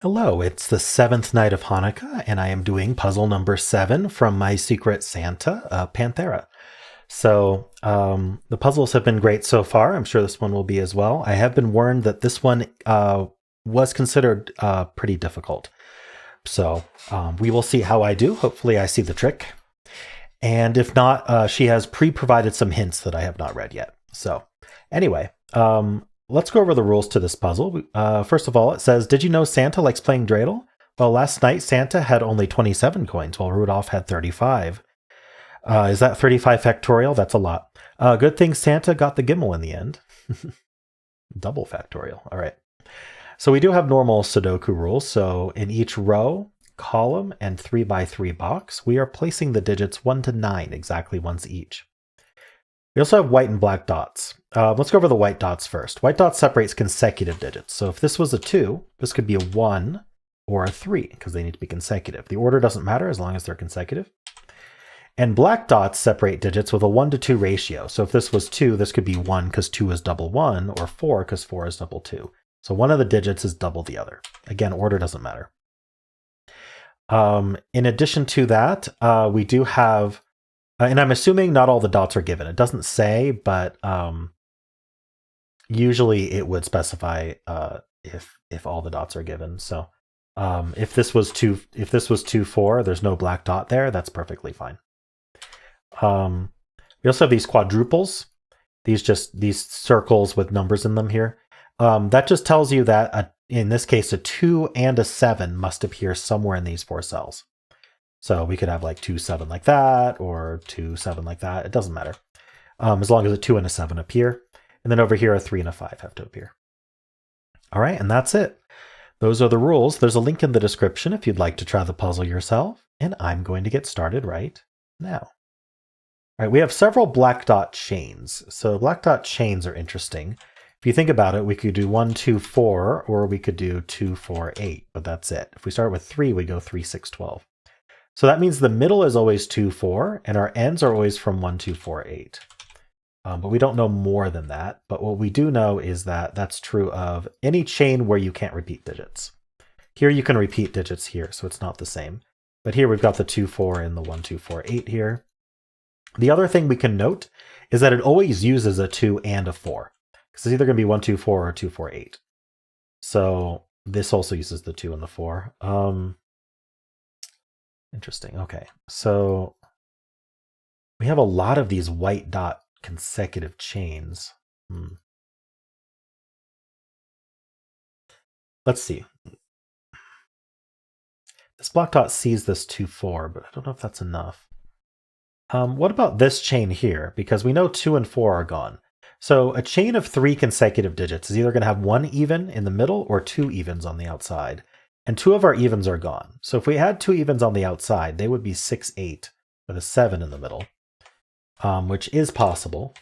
Hello, it's the 7th night of Hanukkah, and I am doing puzzle number 7 from my Secret Santa, Panthera. So, the puzzles have been great so far. I'm sure this one will be as well. I have been warned that this one was considered pretty difficult. So, we will see how I do. Hopefully, I see the trick. And if not, she has pre-provided some hints that I have not read yet. So, anyway, let's go over the rules to this puzzle. First of all, it says, did you know Santa likes playing dreidel? Well, last night Santa had only 27 coins, while Rudolph had 35. Is that 35 factorial? That's a lot. Good thing Santa got the Gimel in the end. Double factorial. All right. So we do have normal Sudoku rules. So in each row, column, and 3x3 box, we are placing the digits 1 to 9 exactly once each. We also have white and black dots. Let's go over the white dots first. White dots separates consecutive digits. So if this was a 2, this could be a 1 or a 3 because they need to be consecutive. The order doesn't matter as long as they're consecutive. And black dots separate digits with a 1 to 2 ratio. So if this was 2, this could be 1 because 2 is double 1, or 4 because 4 is double 2. So one of the digits is double the other. Again, order doesn't matter. In addition to that, we do have, and I'm assuming not all the dots are given. It doesn't say, but usually it would specify if all the dots are given. So if this was 2 4, there's no black dot there. That's perfectly fine. We also have these quadruples. These circles with numbers in them here. That just tells you that in this case, a 2 and a 7 must appear somewhere in these 4 cells. So we could have like 2 7 like that, or 2 7 like that. It doesn't matter, as long as a 2 and a 7 appear. And then over here, a 3 and a 5 have to appear. All right, and that's it. Those are the rules. There's a link in the description if you'd like to try the puzzle yourself. And I'm going to get started right now. All right, we have several black dot chains. So black dot chains are interesting. If you think about it, we could do 1 2 4, or we could do 2 4 8, but that's it. If we start with 3, we go 3 6 12. So that means the middle is always 2 4, and our ends are always from 1 2 4 8. But we don't know more than that. But what we do know is that that's true of any chain where you can't repeat digits. Here you can repeat digits here, so it's not the same. But here we've got the 2 4 and the 1 2 4 8 here. The other thing we can note is that it always uses a 2 and a 4. Because it's either going to be 1 2 4 or 2 4 8. So this also uses the 2 and the 4. Interesting. Okay. So we have a lot of these white dot consecutive chains. Let's see. This block dot sees this 2 4, but I don't know if that's enough. What about this chain here? Because we know 2 and 4 are gone. So a chain of 3 consecutive digits is either going to have 1 even in the middle or 2 evens on the outside. And 2 of our evens are gone. So if we had 2 evens on the outside, they would be 6 8 with a 7 in the middle, which is possible.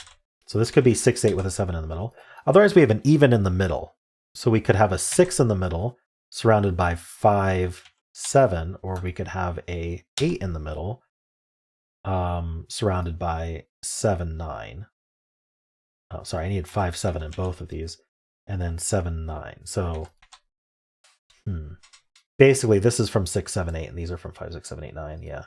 So this could be 6 8 with a 7 in the middle. Otherwise, we have an even in the middle. So we could have a 6 in the middle surrounded by 5 7, or we could have a 8 in the middle surrounded by 7 9. Oh, sorry, I need 5 7 in both of these, and then 7 9. So, basically, this is from 6 7 8, and these are from 5 6 7 8 9. Yeah.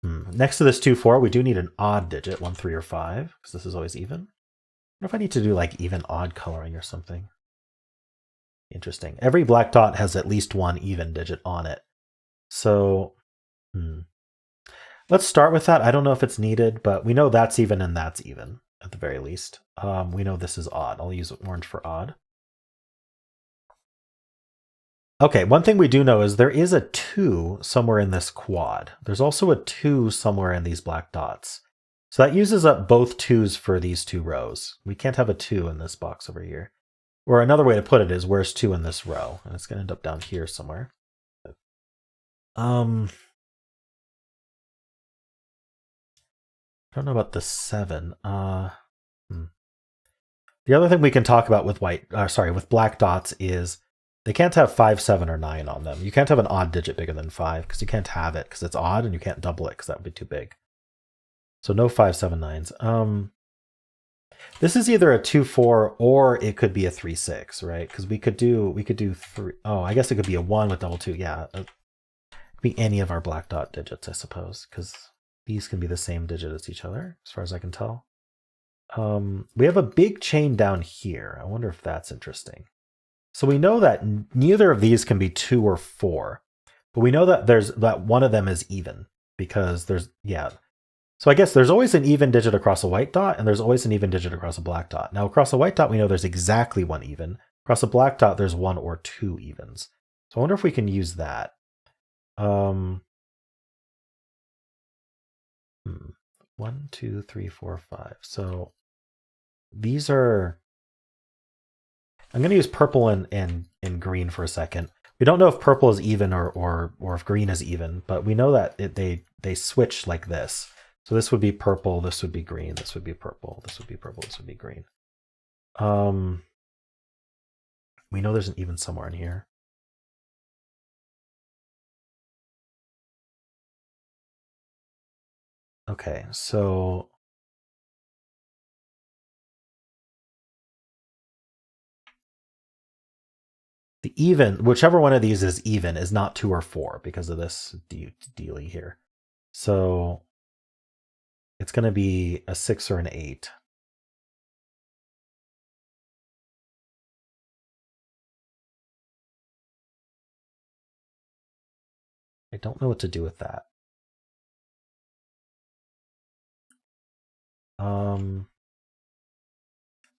Next to this 2 4, we do need an odd digit, 1 3 or 5, because this is always even. I wonder if I need to do like even odd coloring or something. Interesting. Every black dot has at least 1 even digit on it. So, let's start with that. I don't know if it's needed, but we know that's even and that's even, at the very least. We know this is odd. I'll use orange for odd. Okay, one thing we do know is there is a 2 somewhere in this quad. There's also a 2 somewhere in these black dots. So that uses up both 2s for these 2 rows. We can't have a 2 in this box over here. Or another way to put it is, where's 2 in this row? And it's going to end up down here somewhere. I don't know about the 7. The other thing we can talk about with with black dots is they can't have 5, 7, or 9 on them. You can't have an odd digit bigger than 5 because you can't have it because it's odd, and you can't double it because that would be too big. So no 5, 7, 9s. This is either a 2-4 or it could be a 3-6, right? Because we could do three. Oh, I guess it could be a 1 with double 2. Yeah, it could be any of our black dot digits, I suppose, because these can be the same digit as each other, as far as I can tell. We have a big chain down here. I wonder if that's interesting. So we know that neither of these can be 2 or 4, but we know that that one of them is even because there's, yeah. So I guess there's always an even digit across a white dot, and there's always an even digit across a black dot. Now across a white dot, we know there's exactly one even. Across a black dot, there's 1 or 2 evens. So I wonder if we can use that. 1, 2, 3, 4, 5. So these are, I'm going to use purple and green for a second. We don't know if purple is even or if green is even, but we know that they switch like this. So this would be purple, this would be green, this would be purple, this would be purple, this would be green. We know there's an even somewhere in here. Okay, so the even, whichever one of these is even, is not 2 or 4 because of this dealy here. So it's going to be a 6 or an 8. I don't know what to do with that.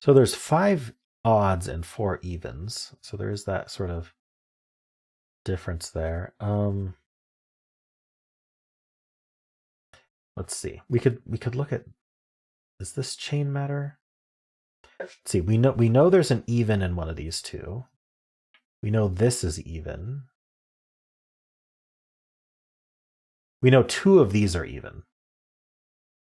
So there's 5 odds and 4 evens. So there is that sort of difference there. Let's see. We could look at, does this chain matter? Let's see. We know there's an even in one of these two. We know this is even. We know 2 of these are even.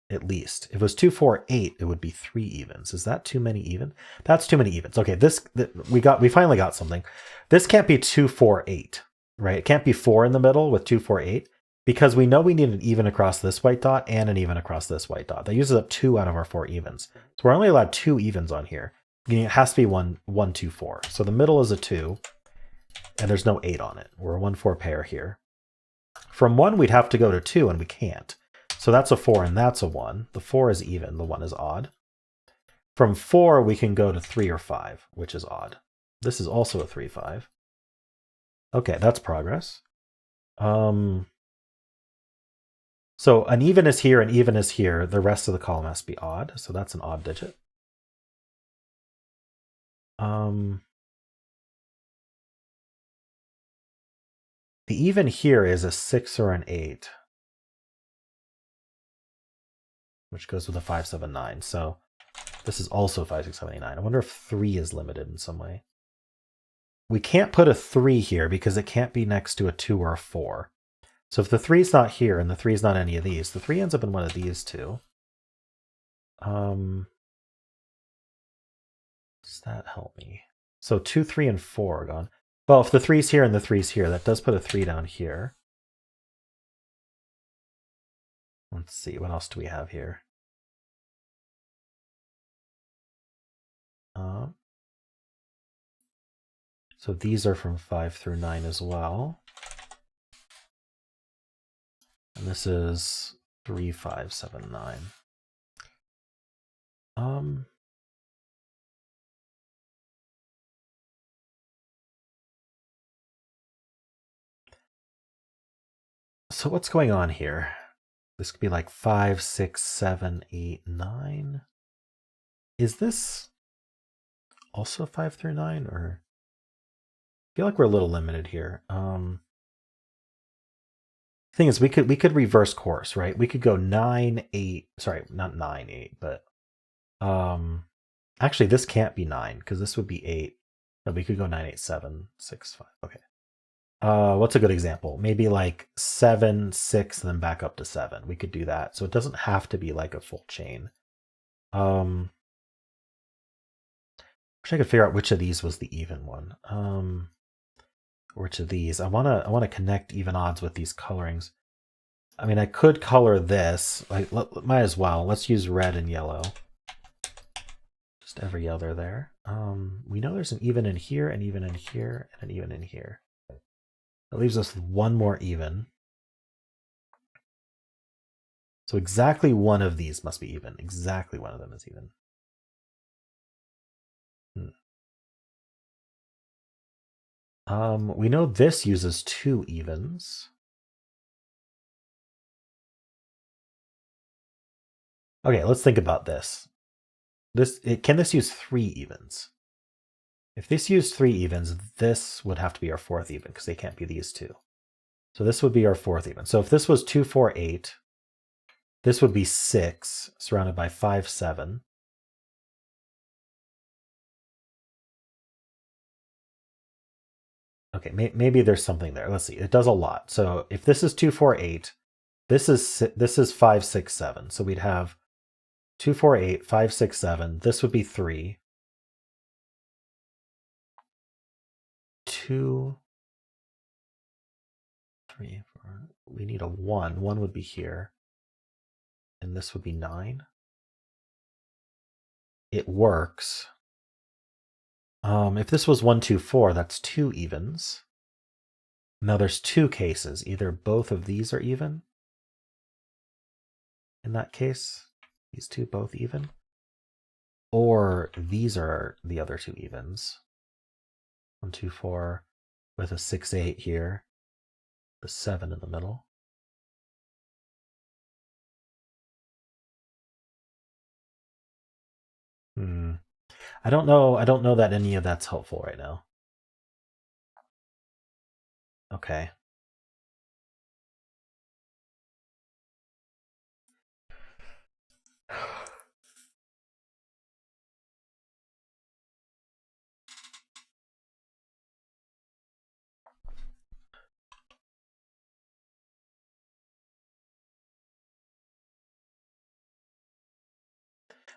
At least. If it was 2, 4, 8, it would be 3 evens. Is that too many even? That's too many evens. Okay, we finally got something. This can't be 2, 4, 8, right? It can't be 4 in the middle with 2, 4, 8 because we know we need an even across this white dot and an even across this white dot. That uses up 2 out of our 4 evens. So we're only allowed 2 evens on here. It has to be 1, 2, 4. So the middle is a 2 and there's no 8 on it. We're a 1, 4 pair here. From 1, we'd have to go to 2 and we can't. So that's a 4 and that's a 1. The 4 is even, the 1 is odd. From 4, we can go to 3 or 5, which is odd. This is also a 3, 5. Okay, that's progress. So an even is here, an even is here. The rest of the column has to be odd, so that's an odd digit. The even here is a 6 or an 8. Which goes with a 5, 7, 9. So this is also 5, 6, 7, 8, 9. I wonder if 3 is limited in some way. We can't put a 3 here because it can't be next to a 2 or a 4. So if the 3 is not here and the 3 is not any of these, the 3 ends up in one of these two. Does that help me? So 2, 3, and 4 are gone. Well, if the 3's here and the 3's here, that does put a 3 down here. Let's see, what else do we have here? So these are from 5 through 9 as well. And this is 3, 5, 7, 9. So what's going on here? This could be like 5, 6, 7, 8, 9. Is this also 5 through 9, or I feel like we're a little limited here. Thing is, we could reverse course, right? We could go 9, 8. Sorry, not 9, 8, but actually this can't be 9 because this would be 8. But we could go 9, 8, 7, 6, 5. Okay. What's a good example? Maybe like 7, 6, and then back up to 7. We could do that. So it doesn't have to be like a full chain. Wish I could figure out which of these was the even one. Which of these? I wanna connect even odds with these colorings. I mean, I could color this. Like, might as well. Let's use red and yellow. Just every other there. We know there's an even in here, an even in here, and an even in here. That leaves us with one more even. So exactly one of these must be even. Exactly one of them is even. We know this uses 2 evens. Okay, let's think about this. Can this use 3 evens? If this used 3 evens, this would have to be our 4th even because they can't be these two. So this would be our 4th even. So if this was 2, 4, 8, this would be 6 surrounded by 5, 7. Okay, maybe there's something there. Let's see. It does a lot. So if this is 2, 4, 8, this is 5, 6, 7. So we'd have 2, 4, 8, 5, 6, 7. This would be 3. 2, 3, 4. We need a 1. 1 would be here. And this would be 9. It works. If this was 1, 2, 4, that's 2 evens. Now there's 2 cases. Either both of these are even. In that case, these two both even. Or these are the other 2 evens. 1, 2, 4 with a 6, 8 here. The 7 in the middle. I don't know that any of that's helpful right now. Okay.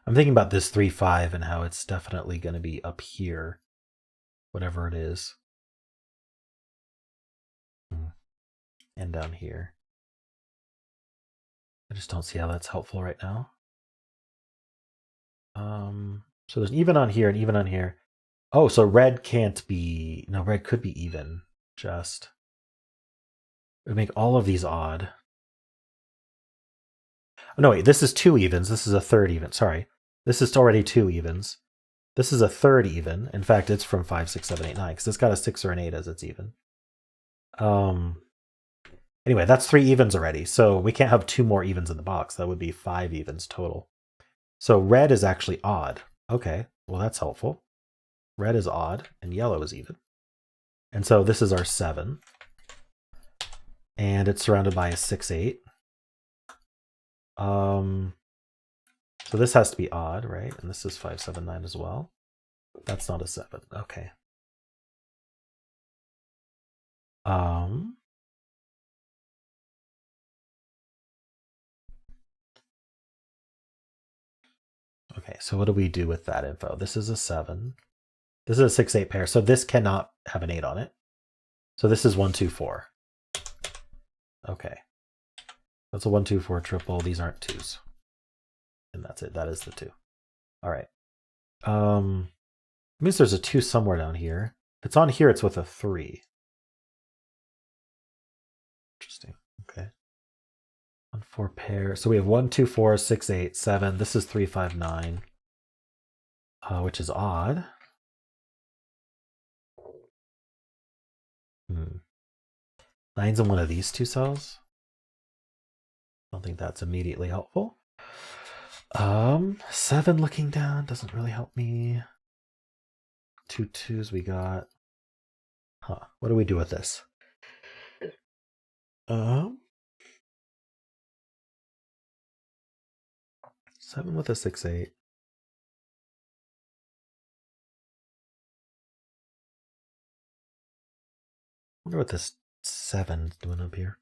I'm thinking about this 3, 5 and how it's definitely going to be up here, whatever it is. And down here. I just don't see how that's helpful right now. So there's an even on here and even on here. Oh, so red can't be... No, red could be even. Just... It would make all of these odd. Oh, no, wait, this is 2 evens. This is a 3rd even. Sorry. This is already 2 evens. This is a 3rd even. In fact, it's from 5, 6, 7, 8, 9, because it's got a 6 or an 8 as its even. Anyway, that's 3 evens already. So we can't have 2 more evens in the box. That would be 5 evens total. So red is actually odd. Okay, well, that's helpful. Red is odd and yellow is even. And so this is our 7. And it's surrounded by a 6, 8. So this has to be odd, right? And this is 5, 7, 9 as well. That's not a 7. Okay. Okay, so what do we do with that info? This is a 7. This is a 6, 8 pair. So this cannot have an 8 on it. So this is 1, 2, 4. Okay. That's a 1, 2, 4 triple. These aren't 2s. And that's it. That is the 2. All right. It means there's a 2 somewhere down here. If it's on here, it's with a 3. Interesting. Okay. 1, 4 pair. So we have 1, 2, 4, 6, 8, 7. This is 3, 5, 9. Which is odd. Nine's in one of these 2 cells. I don't think that's immediately helpful. 7 looking down doesn't really help me. 2 2s we got. Huh. What do we do with this? 7 with a 6, 8. I wonder what this 7's doing up here.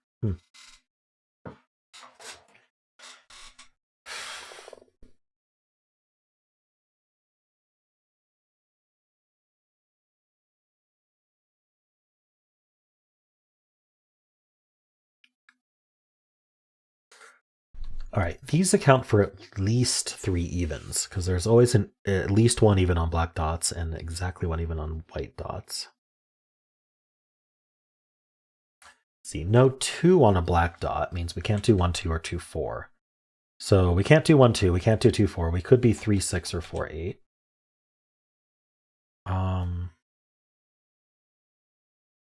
All right, these account for at least 3 evens, because there's always at least 1 even on black dots and exactly 1 even on white dots. See, no 2 on a black dot means we can't do 1, 2, or 2, 4. So we can't do 1, 2, we can't do 2, 4. We could be 3, 6, or 4, 8.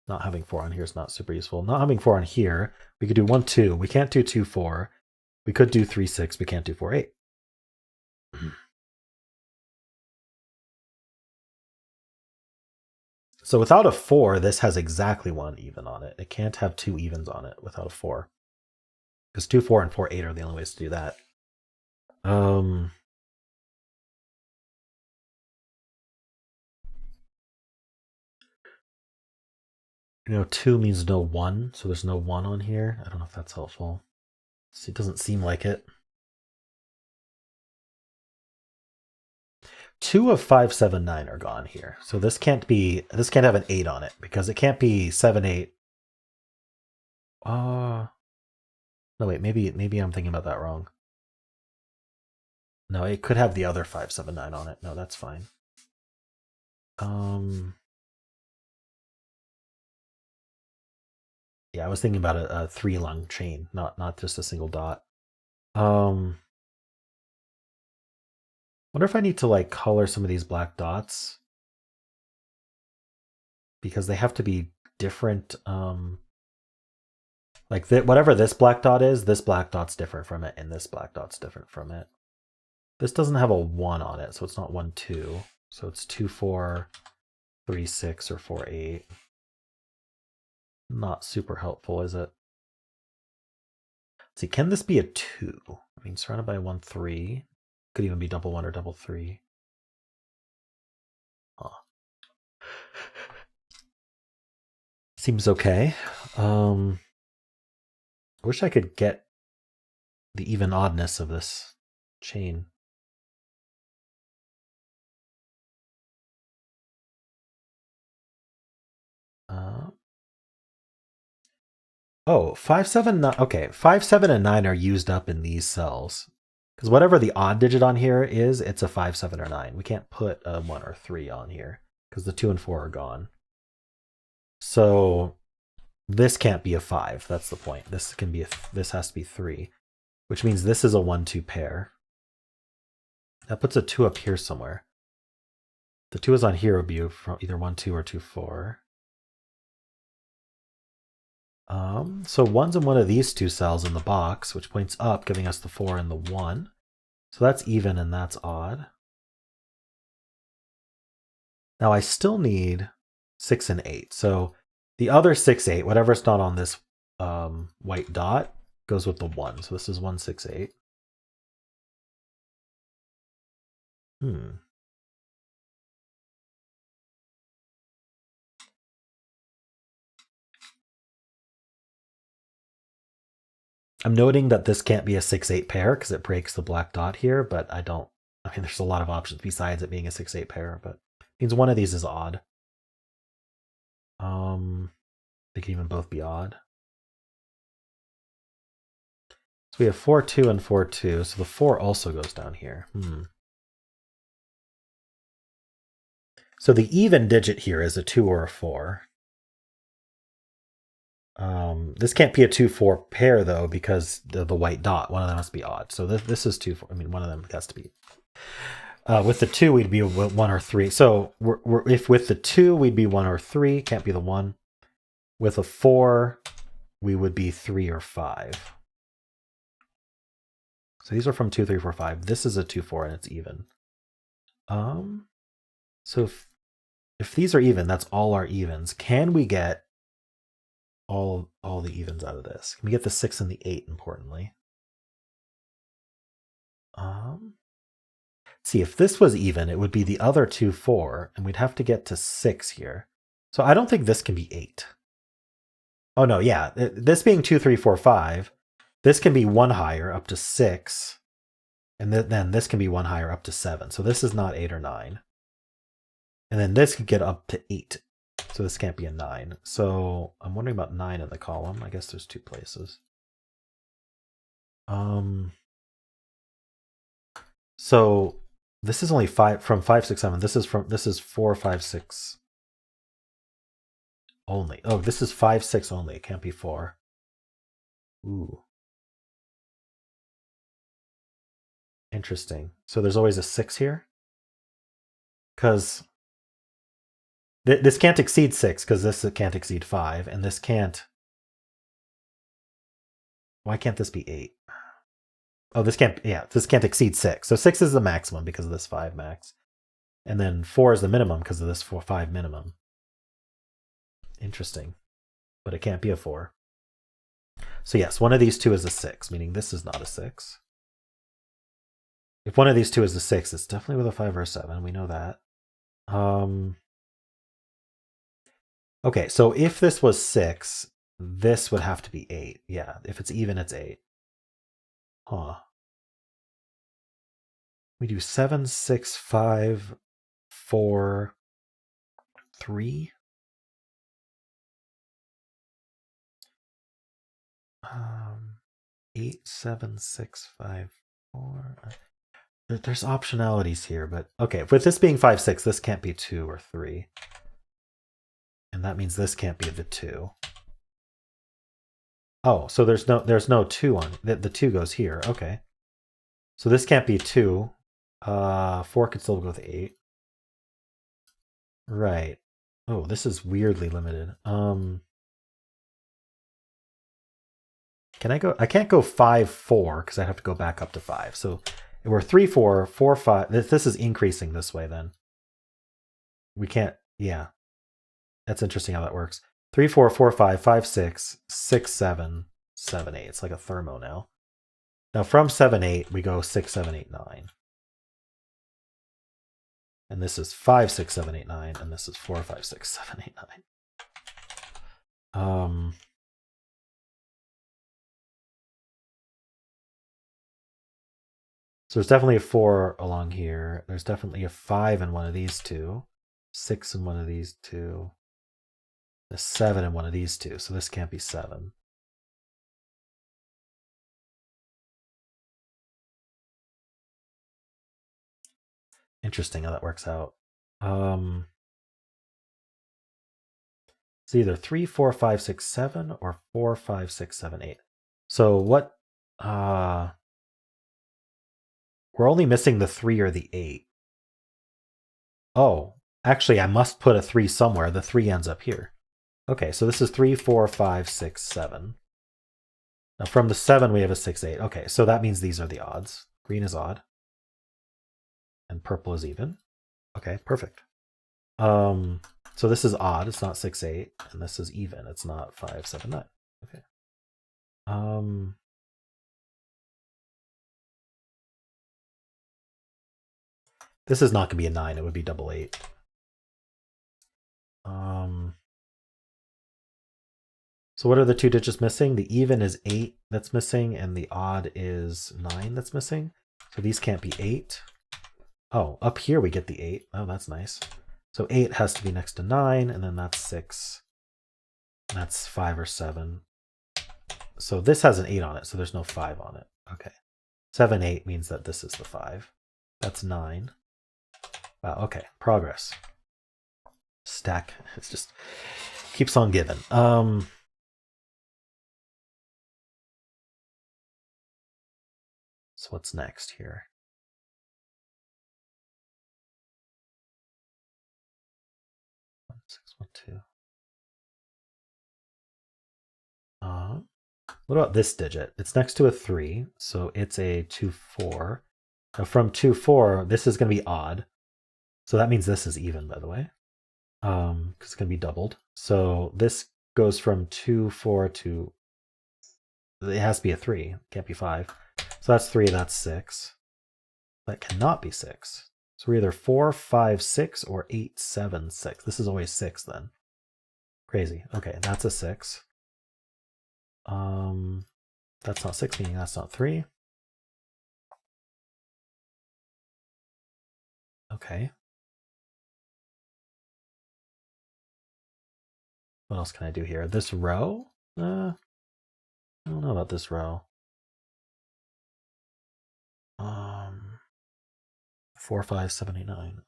Not having 4 on here is not super useful. Not having 4 on here, we could do 1, 2. We can't do 2, 4. We could do 3, 6. We can't do 4, 8. So without a 4, this has exactly 1 even on it. It can't have 2 evens on it without a 4. Because 2, 4, and 4, 8 are the only ways to do that. You know, 2 means no 1, so there's no 1 on here. I don't know if that's helpful. It doesn't seem like it. 2 of 5, 7, 9 are gone here. So this can't have an 8 on it because it can't be 7, 8. No, wait, maybe I'm thinking about that wrong. No, it could have the other 5, 7, 9 on it. No, that's fine. Yeah, I was thinking about a 3-lung chain, not just a single dot. Wonder if I need to like color some of these black dots because they have to be different. Like whatever this black dot is, this black dot's different from it, and this black dot's different from it. This doesn't have a 1 on it, so it's not 1, 2. So it's 2, 4, 3, 6, or 4, 8. Not super helpful, is it? Let's see, can this be a 2? I mean, surrounded by 1, 3. Could even be double 1 or double 3. Huh. Seems okay. I wish I could get the even oddness of this chain. Oh, 5, 7, 9. Okay, 5, 7, and 9 are used up in these cells. Because whatever the odd digit on here is, it's a 5, 7, or 9. We can't put a 1 or 3 on here because the 2 and 4 are gone. So this can't be a 5. That's the point. This has to be 3, which means this is a 1, 2 pair. That puts a 2 up here somewhere. The 2 is on here would be from either 1, 2, or 2, 4. So 1's in one of these 2 cells in the box, which points up, giving us the 4 and the 1. So that's even and that's odd. Now I still need 6 and 8. So the other 6, 8, whatever's not on this white dot, goes with the 1. So this is 1, 6, 8. I'm noting that this can't be a 6, 8 pair because it breaks the black dot here, but I mean, there's a lot of options besides it being a 6, 8 pair, but it means one of these is odd. They can even both be odd. So we have 4, 2, and 4, 2. So the 4 also goes down here. So the even digit here is a 2 or a 4. This can't be a 2, 4 pair though because the white dot. One of them must be odd. So this is 2, 4. I mean, one of them has to be. With the 2, we'd be 1 or 3. So if with the 2, we'd be 1 or 3. Can't be the 1. With a 4, we would be 3 or 5. So these are from 2, 3, 4, 5. This is a 2, 4, and it's even. So if these are even, that's all our evens. Can we get all the evens out of this? Can we get the 6 and the 8, importantly? See, if this was even, it would be the other 2, 4, and we'd have to get to 6 here. So I don't think this can be 8. Oh no, yeah. This being 2, 3, 4, 5, this can be 1 higher up to 6. And then this can be 1 higher up to 7. So this is not 8 or 9. And then this could get up to 8. So this can't be a 9. So I'm wondering about 9 in the column. I guess there's 2 places. So this is only 5 from 5, 6, 7. This is 4, 5, 6 only. Oh, this is 5, 6 only. It can't be 4. Ooh. Interesting. So there's always a 6 here? Because this can't exceed 6, because this can't exceed 5, and this can't. Why can't this be 8? Oh, this can't. Yeah, this can't exceed 6. So 6 is the maximum because of this 5 max. And then 4 is the minimum because of this 4, 5 minimum. Interesting. But it can't be a 4. So yes, one of these two is a 6, meaning this is not a 6. If one of these two is a 6, it's definitely with a 5 or a 7. We know that. Okay, so if this was 6, this would have to be 8. Yeah, if it's even, it's 8. Huh. We do 7, 6, 5, 4, 3. 8, 7, 6, 5, 4. There's optionalities here, but okay. With this being 5, 6, this can't be 2 or 3. And that means this can't be the 2. Oh, so there's no 2 on it. The 2 goes here. Okay. So this can't be 2. 4 could still go with 8. Right. Oh, this is weirdly limited. Can I go? I can't go 5, 4 because I have to go back up to 5. So we're 3, 4, 4, 5. This is increasing this way then. We can't. Yeah. That's interesting how that works. 3, 4, 4, 5, 5, 6, 6, 7, 7, 8. It's like a thermo now. Now from 7, 8, we go 6, 7, 8, 9. And this is 5, 6, 7, 8, 9. And this is 4, 5, 6, 7, 8, 9. So there's definitely a 4 along here. There's definitely a 5 in one of these two. 6 in one of these two. A 7 in one of these two. So this can't be 7. Interesting how that works out. It's either 3, 4, 5, 6, 7 or 4, 5, 6, 7, 8. So what? We're only missing the 3 or the 8. Oh, actually, I must put a 3 somewhere. The 3 ends up here. Okay, so this is 3, 4, 5, 6, 7. Now from the 7, we have a 6, 8. Okay, so that means these are the odds. Green is odd. And purple is even. Okay, perfect. So this is odd. It's not 6, 8. And this is even. It's not 5, 7, 9. Okay. This is not going to be a 9. It would be double 8. So what are the two digits missing? The even is 8 that's missing, and the odd is 9 that's missing. So these can't be 8. Oh, up here we get the 8. Oh, that's nice. So 8 has to be next to 9, and then that's 6. That's 5 or 7. So this has an 8 on it, so there's no 5 on it. Okay. 7, 8 means that this is the 5. That's 9. Wow, okay. Progress. Stack. It's just keeps on giving. So what's next here? One, 6, 1, 2. What about this digit? It's next to a 3, so it's a 2, 4. Now from 2, 4, this is going to be odd. So that means this is even, by the way, because it's going to be doubled. So this goes from 2, 4 to, it has to be a 3. It can't be 5. So that's 3, that's 6. That cannot be 6. So we're either 4, 5, 6, or 8, 7, 6. This is always 6 then. Crazy. Okay, that's a 6. That's not 6, meaning that's not 3. Okay. What else can I do here? This row? I don't know about this row. 4, 5, 7, 8, 9.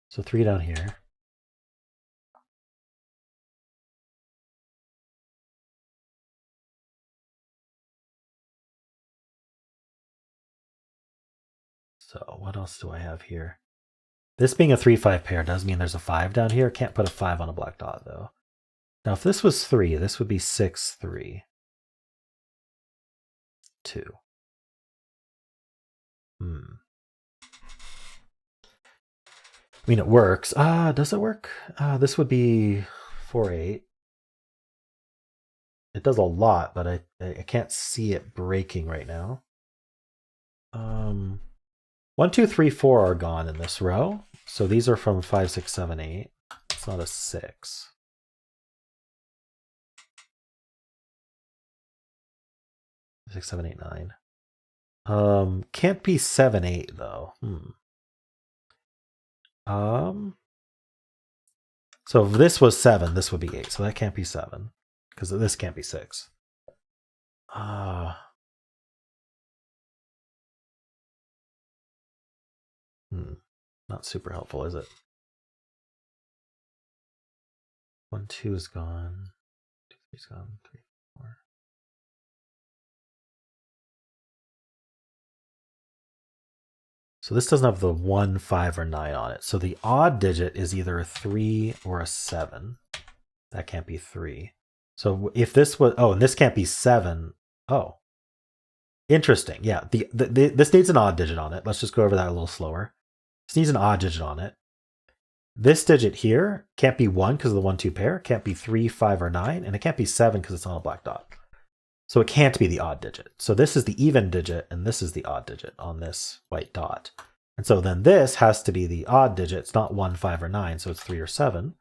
So 3 down here. So what else do I have here? This being a 3-5 pair does mean there's a 5 down here. Can't put a 5 on a black dot, though. Now, if this was 3, this would be 6, 3, 2. I mean, it works. Does it work? This would be 4, 8. It does a lot, but I can't see it breaking right now. 1, 2, 3, 4 are gone in this row. So these are from 5, 6, 7, 8. It's not a 6. Six, 7, 8, 9. Can't be 7, 8 though. So if this was 7, this would be 8. So that can't be 7 because this can't be 6. Not super helpful, is it? 1, 2 is gone. 2, 3 is gone. 3, 4. So this doesn't have the 1, 5, or 9 on it. So the odd digit is either a 3 or a 7. That can't be 3. So if this was, and this can't be 7. Oh, interesting. Yeah, this needs an odd digit on it. Let's just go over that a little slower. This needs an odd digit on it. This digit here can't be 1 because of the 1, 2 pair. It can't be 3, 5, or 9. And it can't be 7 because it's on a black dot. So it can't be the odd digit. So this is the even digit, and this is the odd digit on this white dot. And so then this has to be the odd digit. It's not 1, 5, or 9, so it's 3 or 7.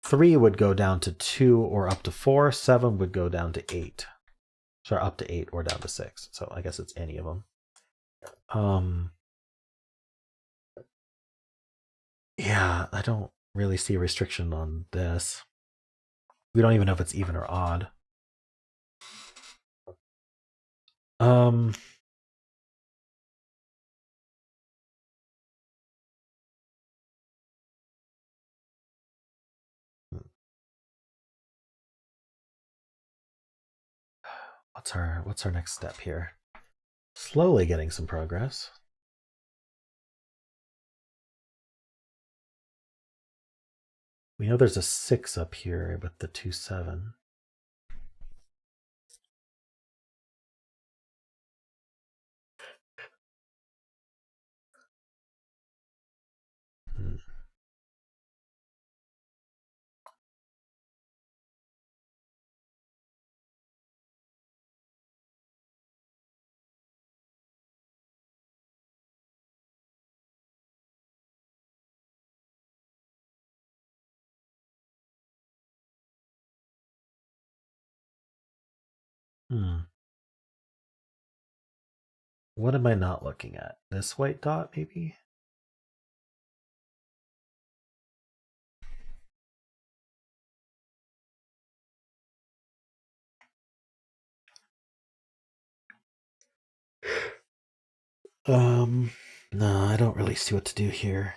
3 would go down to 2 or up to 4. 7 would go down to 8. Sorry, up to 8 or down to 6. So I guess it's any of them. Yeah, I don't really see a restriction on this. We don't even know if it's even or odd. What's our next step here? Slowly getting some progress. We know there's a 6 up here with the 2, 7. What am I not looking at? This white dot, maybe? No, I don't really see what to do here.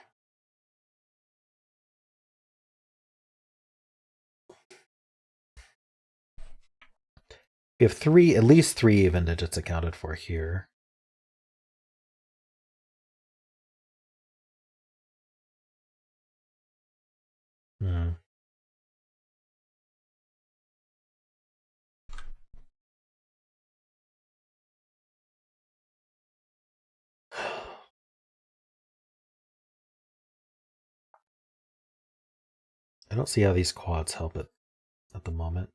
We have at least three even digits accounted for here. I don't see how these quads help it at the moment.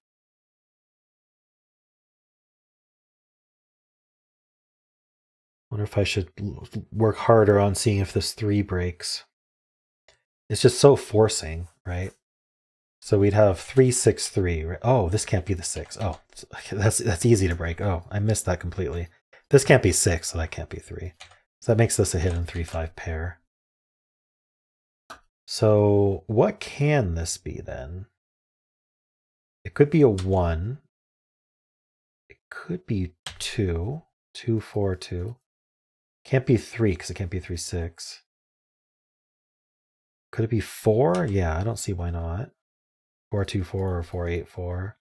Wonder if I should work harder on seeing if this 3 breaks. It's just so forcing, right? So we'd have 3, 6, 3. Right? Oh, this can't be the 6. Oh, that's easy to break. Oh, I missed that completely. This can't be 6, so that can't be 3. So that makes this a hidden 3, 5 pair. So what can this be then? It could be a 1. It could be 2. 2, 4, 2. Can't be 3 because it can't be 3, 6. Could it be 4? Yeah, I don't see why not. 4, 2, 4 or 4, 8, 4.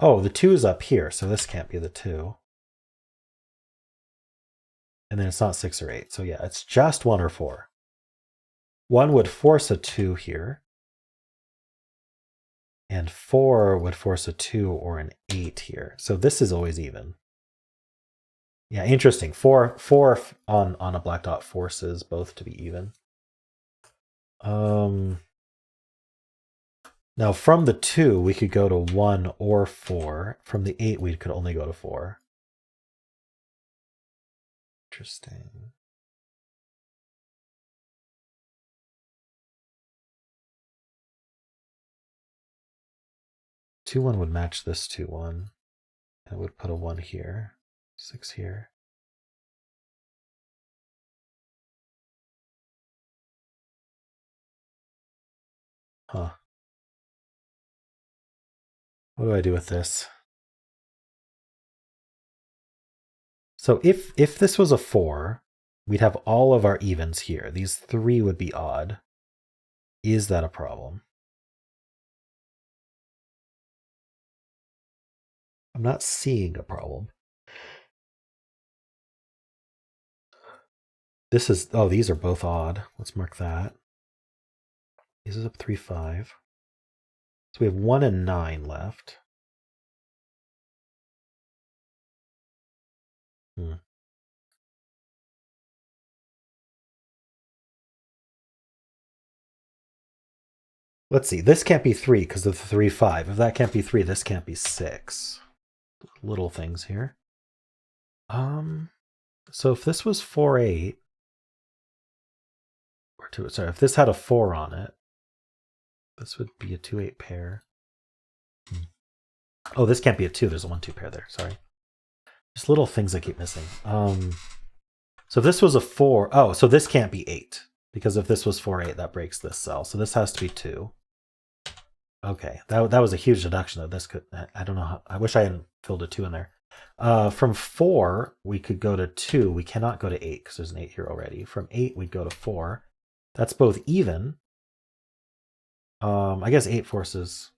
Oh, the 2 is up here, so this can't be the 2. And then it's not 6 or 8. So yeah, it's just 1 or 4. 1 would force a 2 here. And 4 would force a 2 or an 8 here. So this is always even. Yeah, interesting. 4 on a black dot forces both to be even. Now from the 2, we could go to 1 or 4. From the 8, we could only go to 4. Interesting. Two 1 would match this 2 1. And it would put a 1 here, 6 here. Huh. What do I do with this? So if this was a 4, we'd have all of our evens here. These 3 would be odd. Is that a problem? I'm not seeing a problem. This is, oh, these are both odd. Let's mark that. This is up 3, 5. So we have 1 and 9 left. Let's see. This can't be 3 because of the 3, 5. If that can't be 3, this can't be 6. Little things here. So if this was 4, 8, or 2, sorry, if this had a 4 on it, this would be a 2, 8 pair. Oh, this can't be a 2. There's a 1, 2 pair there. Sorry. Just little things I keep missing. So if this was a 4, oh, so this can't be 8. Because if this was 4, 8, that breaks this cell. So this has to be 2. Okay, that was a huge deduction. This could, I don't know how, I wish I hadn't filled a 2 in there. From 4, we could go to 2. We cannot go to 8 because there's an 8 here already. From 8, we'd go to 4. That's both even. I guess 8 forces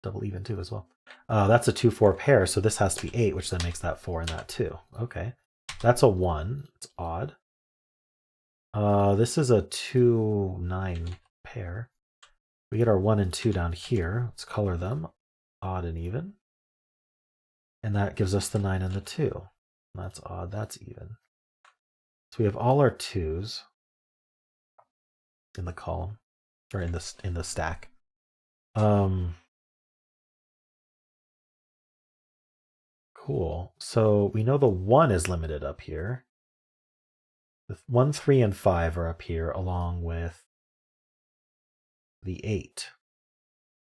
double even too as well. That's a 2, 4 pair, so this has to be 8, which then makes that 4 and that 2. Okay, that's a 1. It's odd. This is a 2, 9 pair. We get our 1 and 2 down here. Let's color them odd and even. And that gives us the 9 and the 2. That's odd, that's even. So we have all our 2s in the column, or in the stack. Cool. So we know the 1 is limited up here. The 1, 3, and 5 are up here along with the 8.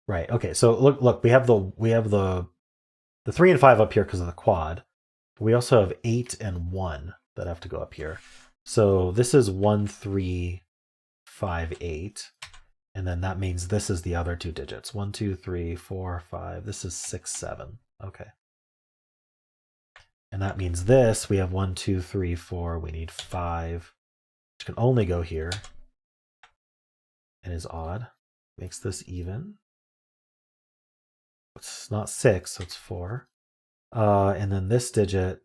Right. Okay. So look, we have the 3 and 5 up here because of the quad. But we also have 8 and 1 that have to go up here. So this is 1, 3, 5, 8. And then that means this is the other 2 digits. 1, 2, 3, 4, 5. This is 6, 7. Okay. And that means this, we have 1, 2, 3, 4. We need 5, which can only go here and is odd. Makes this even. It's not 6, so it's 4. And then this digit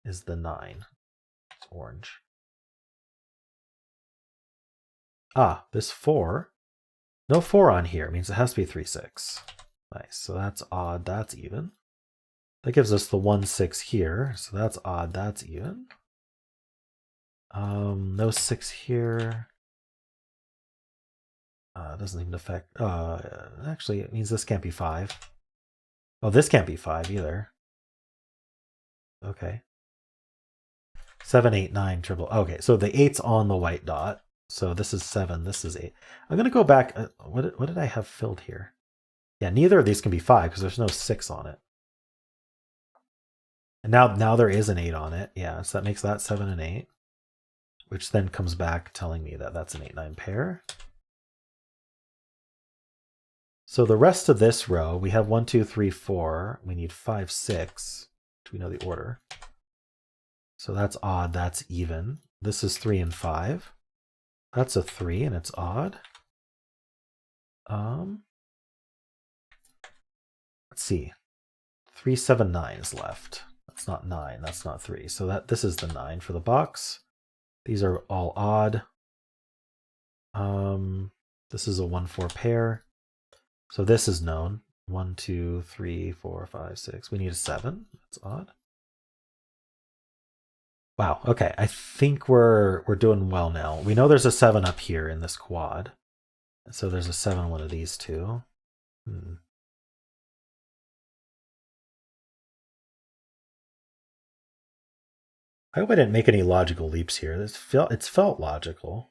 is the 9. It's orange. Ah, this 4. No 4 on here. It means it has to be 3, 6. Nice. So that's odd. That's even. That gives us the 1, 6 here. So that's odd. That's even. No 6 here. Doesn't even affect. Actually, it means this can't be 5. Oh, this can't be 5 either. Okay. 7, 8, 9, triple. Okay, so the 8's on the white dot. So this is 7. This is 8. I'm gonna go back. What did I have filled here? Yeah, neither of these can be 5 because there's no 6 on it. And now there is an 8 on it. Yeah, so that makes that 7 and 8. which then comes back telling me that that's an 8-9 pair. So the rest of this row, we have 1, 2, 3, 4. We need 5, 6. Do we know the order? So that's odd, that's even. This is 3 and 5. That's a 3 and it's odd. Let's see. 3, 7, 9 is left. That's not 9, that's not 3. So this is the 9 for the box. These are all odd. This is a 1, 4 pair. So this is known. 1, 2, 3, 4, 5, 6. We need a 7. That's odd. Wow. Okay. I think we're doing well now. We know there's a 7 up here in this quad. So there's a 7 in one of these two. I hope I didn't make any logical leaps here. It's felt logical.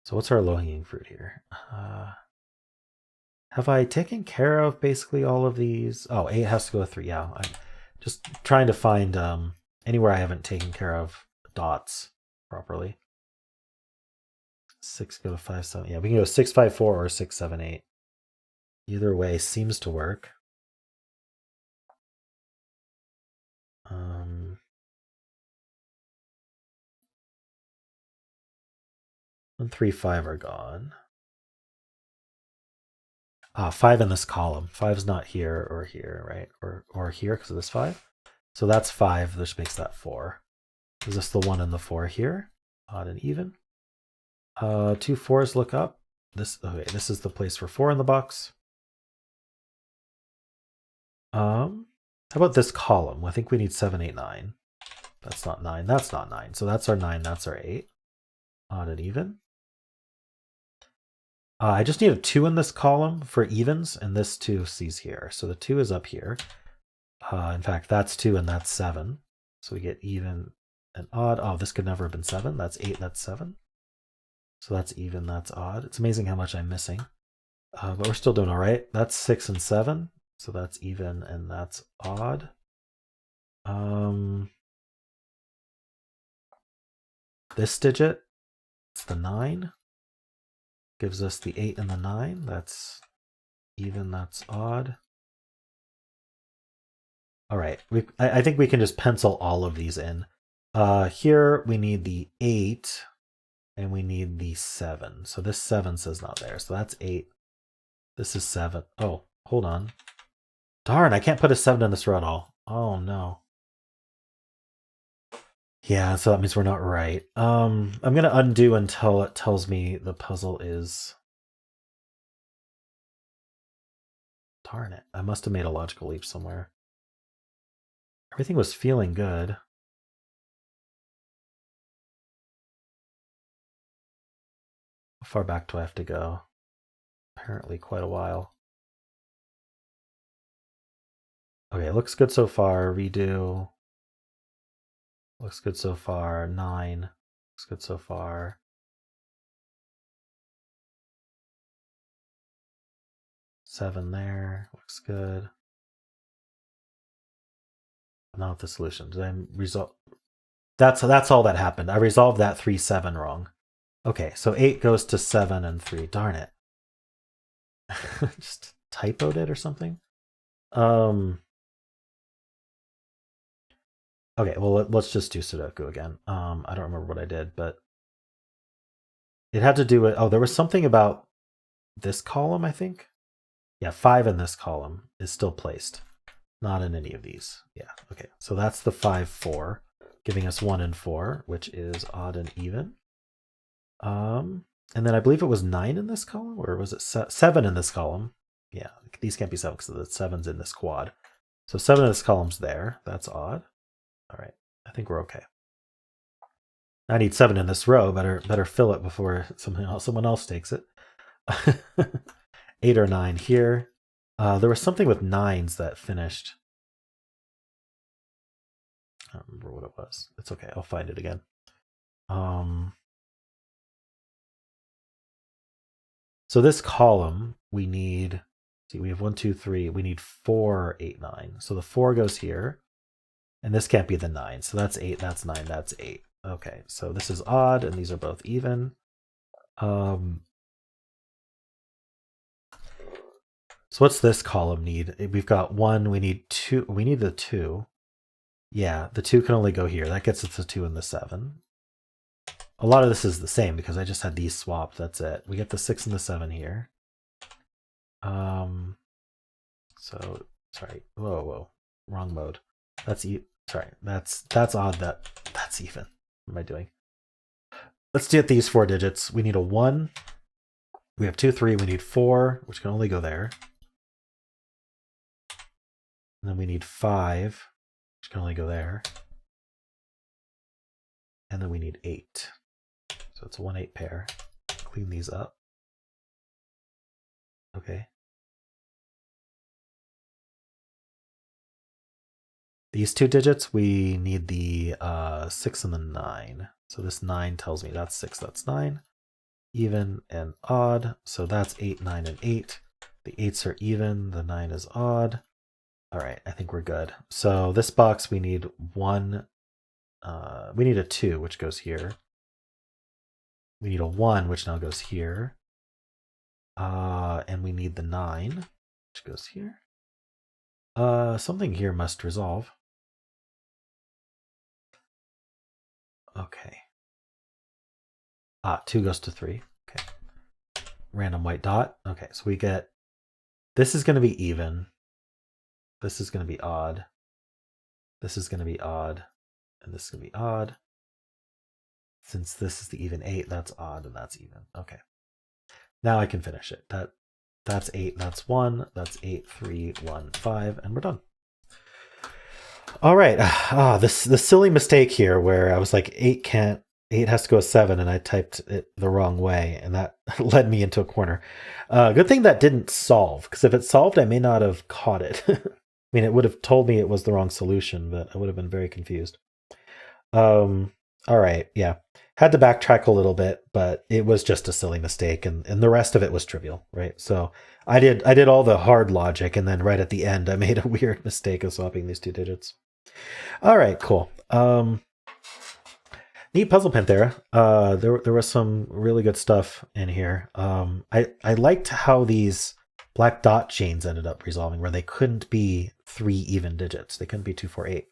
So what's our low-hanging fruit here? Have I taken care of basically all of these? Oh, 8 has to go with 3. Yeah, I'm just trying to find anywhere I haven't taken care of dots properly. 6 go to 5, 7. Yeah, we can go 6, 5, 4 or 6, 7, 8. Either way seems to work. 1, 3, 5 are gone. 5 in this column. 5 is not here or here, right? Or here because of this 5. So that's 5. This makes that 4. Is this the 1 and the 4 here? Odd and even. 2 4s look up. This is the place for 4 in the box. How about this column? I think we need 7, 8, 9. That's not 9. That's not 9. So that's our 9. That's our 8. Odd and even. I just need a 2 in this column for evens, and this 2 sees here. So the 2 is up here. In fact, that's 2 and that's 7. So we get even and odd. Oh, this could never have been 7. That's 8, that's 7. So that's even, that's odd. It's amazing how much I'm missing. But we're still doing all right. That's 6 and 7. So that's even and that's odd. This digit, it's the 9. Gives us the 8 and the 9. That's even, that's odd. All right, I think we can just pencil all of these in. Here we need the 8 and we need the 7. So this 7 says not there. So that's 8. This is 7. Oh, hold on. Darn, I can't put a 7 in this row at all. Oh no. Yeah, so that means we're not right. I'm gonna undo until it tells me the puzzle is. Darn it. I must have made a logical leap somewhere. Everything was feeling good. How far back do I have to go? Apparently quite a while. Okay, looks good so far. Redo. Looks good so far. 9. Looks good so far. 7 there. Looks good. Not the solution. Did I resolve? That's all that happened. I resolved that 3, 7 wrong. Okay, so 8 goes to 7 and 3. Darn it. Just typoed it or something. Okay, well, let's just do Sudoku again. I don't remember what I did, but it had to do with, there was something about this column, I think. Yeah, 5 in this column is still placed, not in any of these. Yeah, okay, so that's the 5, 4, giving us 1 and 4, which is odd and even. And then I believe it was 9 in this column, or was it 7 in this column? Yeah, these can't be 7 because the 7's in this quad. So 7 in this column's there. That's odd. All right, I think we're okay. I need 7 in this row. Better fill it before someone else takes it. 8 or 9 here. There was something with 9s that finished. I don't remember what it was. It's okay. I'll find it again. So this column, we need See, we have 1, 2, 3. We need 4, 8, 9. So the 4 goes here. And this can't be the 9. So that's 8, that's 9, that's 8. Okay, so this is odd, and these are both even. So what's this column need? We've got 1, we need 2. We need the 2. Yeah, the 2 can only go here. That gets us the 2 and the 7. A lot of this is the same because I just had these swapped. That's it. We get the 6 and the 7 here. So sorry. Whoa. Wrong mode. Sorry. That's odd. That's even. What am I doing? Let's get these 4 digits. We need a 1. We have 2, 3. We need 4, which can only go there. And then we need 5, which can only go there. And then we need 8. So it's a 1, 8 pair. Clean these up. Okay. These 2 digits, we need the 6 and the 9. So this 9 tells me that's 6, that's 9. Even and odd. So that's 8, 9, and 8. The 8s are even, the 9 is odd. All right, I think we're good. So this box, we need 1. We need a 2, which goes here. We need a 1, which now goes here. And we need the 9, which goes here. Something here must resolve. Okay. 2 goes to 3. Okay. Random white dot. Okay, so we get... This is going to be even. This is going to be odd. This is going to be odd. And this is going to be odd. Since this is the even 8, that's odd, and that's even. Okay. Now I can finish it. That's 8, that's 1, that's 8, 3, 1, 5, and we're done. All right. The silly mistake here where I was like 8 has to go 7, and I typed it the wrong way, and that led me into a corner. Good thing that didn't solve, because if it solved, I may not have caught it. I mean, it would have told me it was the wrong solution, but I would have been very confused. All right, yeah. Had to backtrack a little bit, but it was just a silly mistake, and the rest of it was trivial, right? So I did all the hard logic, and then right at the end, I made a weird mistake of swapping these 2 digits. All right, cool. Neat puzzle, Panthera. There was some really good stuff in here. I liked how these black dot chains ended up resolving, where they couldn't be 3 even digits. They couldn't be 2, 4, 8.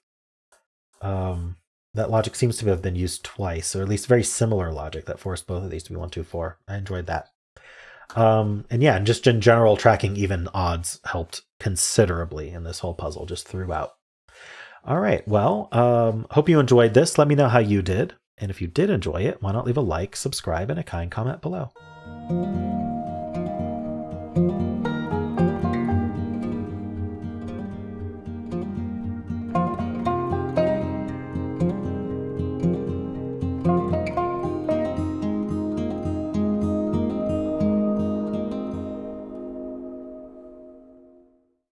That logic seems to have been used twice, or at least very similar logic that forced both of these to be 1, 2, 4. I enjoyed that. And yeah, and just in general, tracking even odds helped considerably in this whole puzzle, just throughout. All right, well, hope you enjoyed this. Let me know how you did. And if you did enjoy it, why not leave a like, subscribe, and a kind comment below.